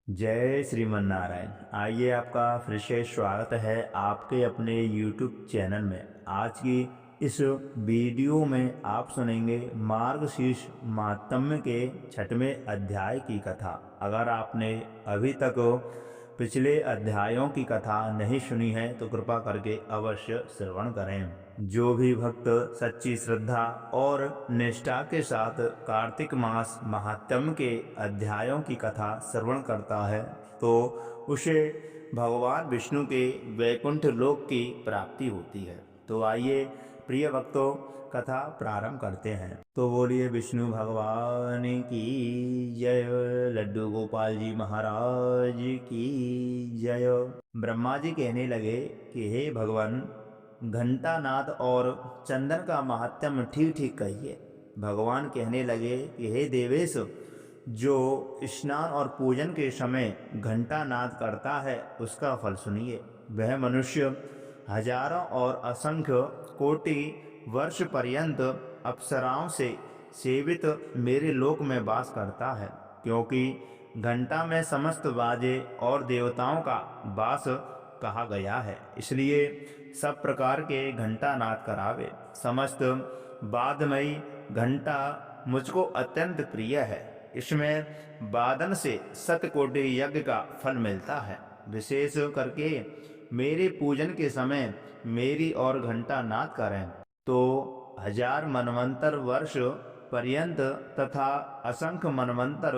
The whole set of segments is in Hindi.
जय श्रीमन नारायण। आइए, आपका फिर से स्वागत है आपके अपने YouTube चैनल में। आज की इस वीडियो में आप सुनेंगे मार्गशीर्ष माहात्म्य के 6वें अध्याय की कथा। अगर आपने अभी तक पिछले अध्यायों की कथा नहीं सुनी है तो कृपा करके अवश्य श्रवण करें। जो भी भक्त सच्ची श्रद्धा और निष्ठा के साथ कार्तिक मास महात्म्य के अध्यायों की कथा श्रवण करता है तो उसे भगवान विष्णु के वैकुंठ लोक की प्राप्ति होती है। तो आइए प्रिय भक्तों, कथा प्रारंभ करते हैं। तो बोलिए विष्णु भगवान की जय। लड्डू गोपाल जी महाराज की जय। ब्रह्मा जी कहने लगे कि हे भगवान, घंटानाद और चंदन का महात्म्य ठीक ठीक कहिए। भगवान कहने लगे कि हे देवेश, जो स्नान और पूजन के समय घंटानाद करता है उसका फल सुनिए। वह मनुष्य हजारों और असंख्य कोटि वर्ष पर्यंत अप्सराओं से सेवित मेरे लोक में वास करता है, क्योंकि घंटा में समस्त बाजे और देवताओं का वास कहा गया है। इसलिए सब प्रकार के घंटा नाद करावे। समस्त वादमयी घंटा मुझको अत्यंत प्रिय है। इसमें वादन से सतकोटि यज्ञ का फल मिलता है। विशेष करके मेरे पूजन के समय मेरी और घंटा नाद करें तो 1000 मनवंतर वर्ष पर्यंत तथा असंख्य मनवंतर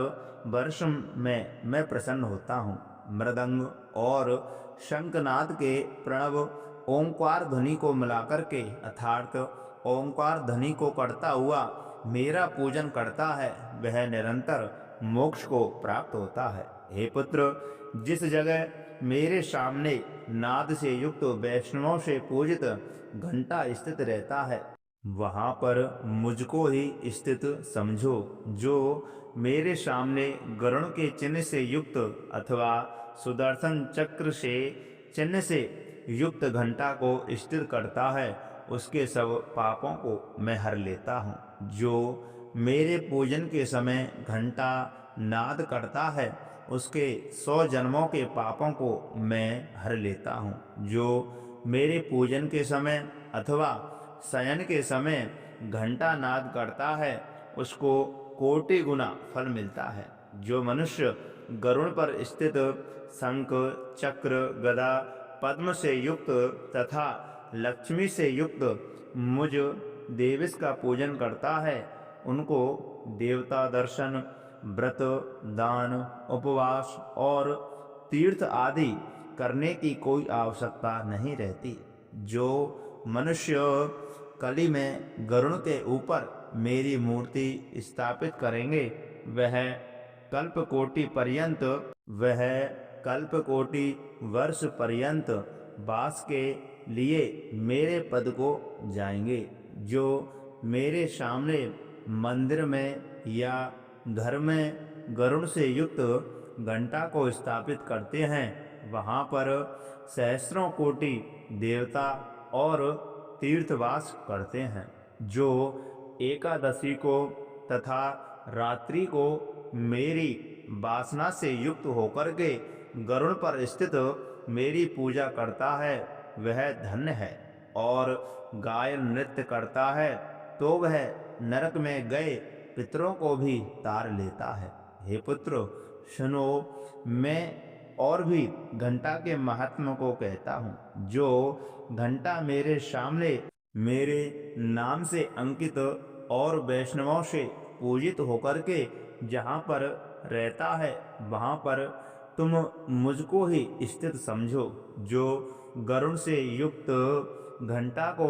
वर्ष में मैं प्रसन्न होता हूँ। मृदंग और शंखनाद के प्रणव ओंकार ध्वनि को मिलाकर के अर्थात ओंकार ध्वनि को करता हुआ मेरा पूजन करता है, वह निरंतर मोक्ष को प्राप्त होता है। हे पुत्र, जिस जगह मेरे सामने नाद से युक्त वैष्णवों से पूजित घंटा स्थित रहता है, वहां पर मुझको ही स्थित समझो। जो मेरे सामने गरुण के चिन्ह से युक्त अथवा सुदर्शन चक्र से चिन्ह से युक्त घंटा को स्थिर करता है, उसके सब पापों को मैं हर लेता हूँ। जो मेरे पूजन के समय घंटा नाद करता है, उसके 100 जन्मों के पापों को मैं हर लेता हूँ। जो मेरे पूजन के समय अथवा शयन के समय घंटा नाद करता है, उसको कोटि गुना फल मिलता है। जो मनुष्य गरुड़ पर स्थित शंख चक्र गदा पद्म से युक्त तथा लक्ष्मी से युक्त मुझ देवेश का पूजन करता है, उनको देवता दर्शन, व्रत, दान, उपवास और तीर्थ आदि करने की कोई आवश्यकता नहीं रहती। जो मनुष्य कली में गरुड़ के ऊपर मेरी मूर्ति स्थापित करेंगे, वह कल्प कोटि वर्ष पर्यंत वास के लिए मेरे पद को जाएंगे। जो मेरे सामने मंदिर में या घर में गरुड़ से युक्त घंटा को स्थापित करते हैं, वहां पर सहस्रों कोटि देवता और तीर्थवास करते हैं। जो एकादशी को तथा रात्रि को मेरी वासना से युक्त होकर के गरुड़ पर स्थित मेरी पूजा करता है, वह धन्य है। और गायन नृत्य करता है तो वह नरक में गए पितरों को भी तार लेता है। हे पुत्र सुनो, मैं और भी घंटा के महात्मा को कहता हूँ। जो घंटा मेरे सामने मेरे नाम से अंकित और वैष्णवों से पूजित होकर के जहाँ पर रहता है, वहाँ पर तुम मुझको ही स्थित समझो। जो गरुड़ से युक्त घंटा को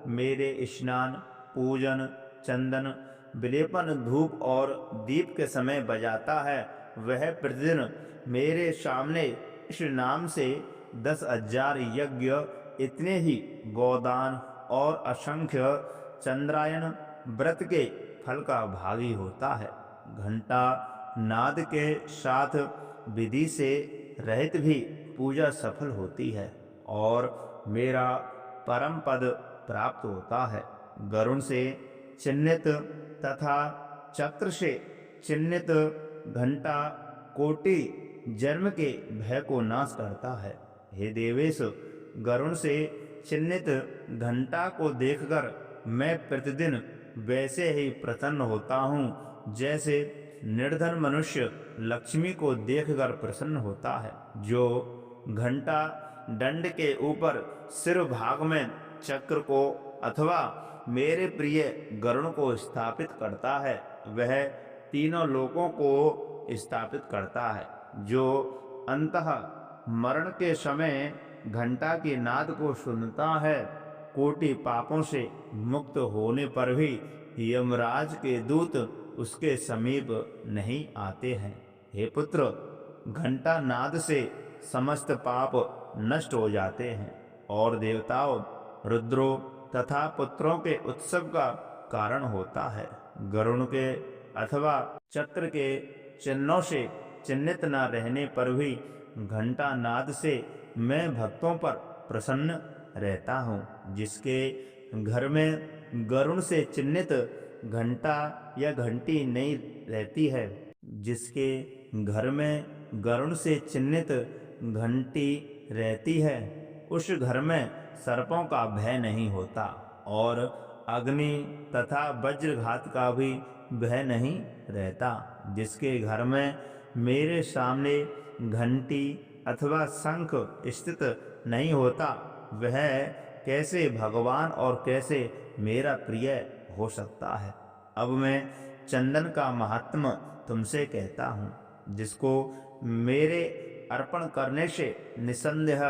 मेरे स्नान, पूजन, चंदन, विलेपन, धूप और दीप के समय बजाता है, वह प्रतिदिन मेरे सामने इस नाम से 10,000 यज्ञ, इतने ही गोदान और असंख्य चंद्रायन व्रत के फल का भागी होता है। घंटा नाद के साथ विधि से रहित भी पूजा सफल होती है और मेरा परम पद प्राप्त होता है। गरुण से चिन्हित तथा चक्र से चिन्हित घंटा कोटि जन्म के भय को नाश करता है। हे देवेश, गरुण से चिन्हित घंटा को देखकर मैं प्रतिदिन वैसे ही प्रसन्न होता हूँ जैसे निर्धन मनुष्य लक्ष्मी को देखकर प्रसन्न होता है। जो घंटा दंड के ऊपर सिर भाग में चक्र को अथवा मेरे प्रिय गरुण को स्थापित करता है, वह तीनों लोकों को स्थापित करता है। जो अंतः मरण के समय घंटा की नाद को सुनता है, कोटि पापों से मुक्त होने पर भी यमराज के दूत उसके समीप नहीं आते हैं। हे पुत्र, घंटा नाद से समस्त पाप नष्ट हो जाते हैं और देवताओं, रुद्रों तथा पुत्रों के उत्सव का कारण होता है। गरुण के अथवा चक्र के चिन्हों से चिन्हित न रहने पर भी घंटा नाद से मैं भक्तों पर प्रसन्न रहता हूँ। जिसके घर में गरुण से चिन्हित घंटा या घंटी नहीं रहती है, जिसके घर में गरुण से चिन्हित घंटी रहती है, उस घर में सर्पों का भय नहीं होता और अग्नि तथा वज्रघात का भी भय नहीं रहता। जिसके घर में मेरे सामने घंटी अथवा शंख स्थित नहीं होता, वह कैसे भगवान और कैसे मेरा प्रिय हो सकता है। अब मैं चंदन का महात्म तुमसे कहता हूँ, जिसको मेरे अर्पण करने से निसंदेह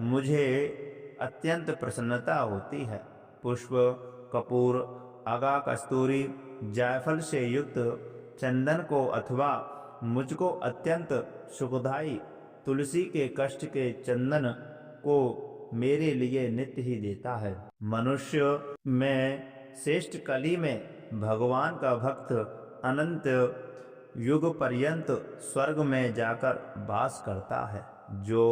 मुझे अत्यंत प्रसन्नता होती है। पुष्प, कपूर, आगा, कस्तूरी, जायफल से युक्त चंदन को अथवा मुझको अत्यंत सुखदायी तुलसी के कष्ट के चंदन को मेरे लिए नित्य ही देता है। मनुष्य में श्रेष्ठ कली में भगवान का भक्त अनंत युग पर्यंत स्वर्ग में जाकर वास करता है। जो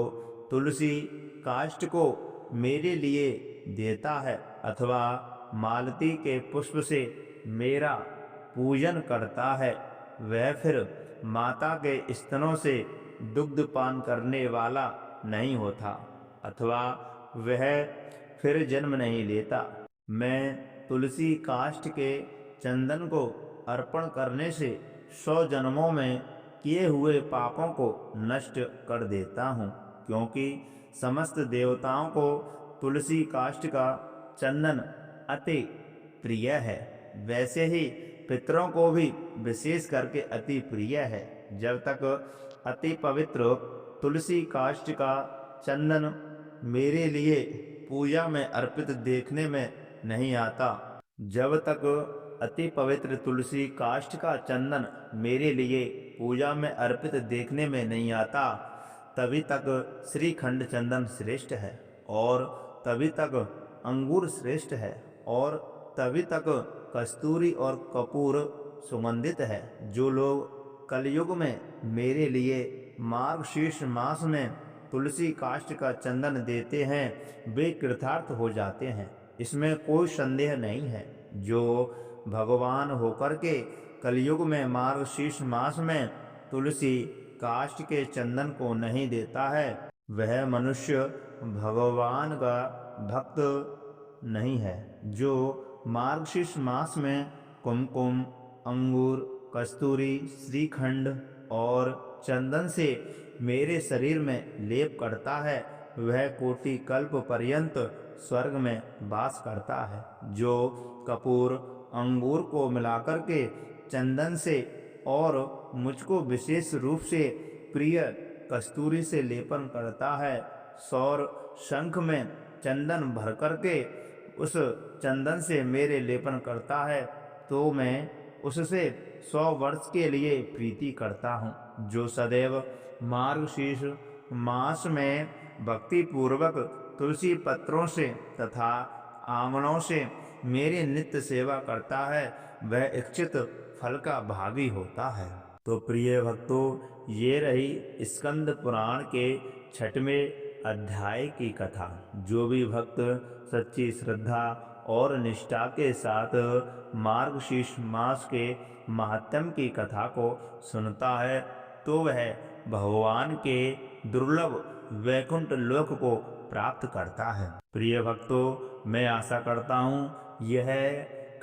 तुलसी काष्ठ को मेरे लिए देता है अथवा मालती के पुष्प से मेरा पूजन करता है, वह फिर माता के स्तनों से दुग्ध पान करने वाला नहीं होता अथवा वह फिर जन्म नहीं लेता। मैं तुलसी काष्ठ के चंदन को अर्पण करने से 100 जन्मों में किए हुए पापों को नष्ट कर देता हूँ, क्योंकि समस्त देवताओं को तुलसी काष्ठ का चंदन अति प्रिय है। वैसे ही पितरों को भी विशेष करके अति प्रिय है। जब तक अति पवित्र तुलसी काष्ठ का चंदन मेरे लिए पूजा में अर्पित देखने में नहीं आता, जब तक अति पवित्र तुलसी काष्ठ का चंदन मेरे लिए पूजा में अर्पित देखने में नहीं आता, तभी तक श्रीखंड चंदन श्रेष्ठ है और तभी तक अंगूर श्रेष्ठ है और तभी तक कस्तूरी और कपूर सुगंधित है। जो लोग कलयुग में मेरे लिए मार्गशीर्ष मास में तुलसी काष्ठ का चंदन देते हैं, वे कृतार्थ हो जाते हैं, इसमें कोई संदेह नहीं है। जो भगवान होकर के कलयुग में मार्गशीर्ष मास में तुलसी काष्ठ के चंदन को नहीं देता है, वह मनुष्य भगवान का भक्त नहीं है। जो मार्गशीर्ष मास में कुमकुम, अंगूर, कस्तूरी, श्रीखंड और चंदन से मेरे शरीर में लेप करता है, वह कोटि कल्प पर्यंत स्वर्ग में वास करता है। जो कपूर, अंगूर को मिलाकर के चंदन से और मुझको विशेष रूप से प्रिय कस्तूरी से लेपन करता है, सौर शंख में चंदन भर करके उस चंदन से मेरे लेपन करता है, तो मैं उससे 100 वर्ष के लिए प्रीति करता हूँ। जो सदैव मार्गशीर्ष मास में भक्ति पूर्वक तुलसी पत्रों से तथा आंवलों से मेरी नित्य सेवा करता है, वह इच्छित फल का भागी होता है। तो प्रिय भक्तों, ये रही स्कंद पुराण के 6वें अध्याय की कथा। जो भी भक्त सच्ची श्रद्धा और निष्ठा के साथ मार्गशीर्ष मास के महात्म्य की कथा को सुनता है, तो वह भगवान के दुर्लभ वैकुंठ लोक को प्राप्त करता है। प्रिय भक्तों, मैं आशा करता हूँ यह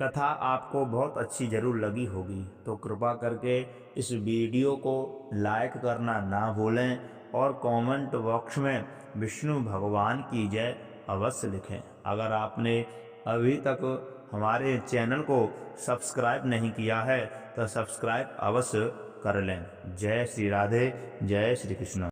कथा आपको बहुत अच्छी जरूर लगी होगी, तो कृपा करके इस वीडियो को लाइक करना ना भूलें और कमेंट बॉक्स में विष्णु भगवान की जय अवश्य लिखें। अगर आपने अभी तक हमारे चैनल को सब्सक्राइब नहीं किया है तो सब्सक्राइब अवश्य कर लें। जय श्री राधे, जय श्री कृष्ण।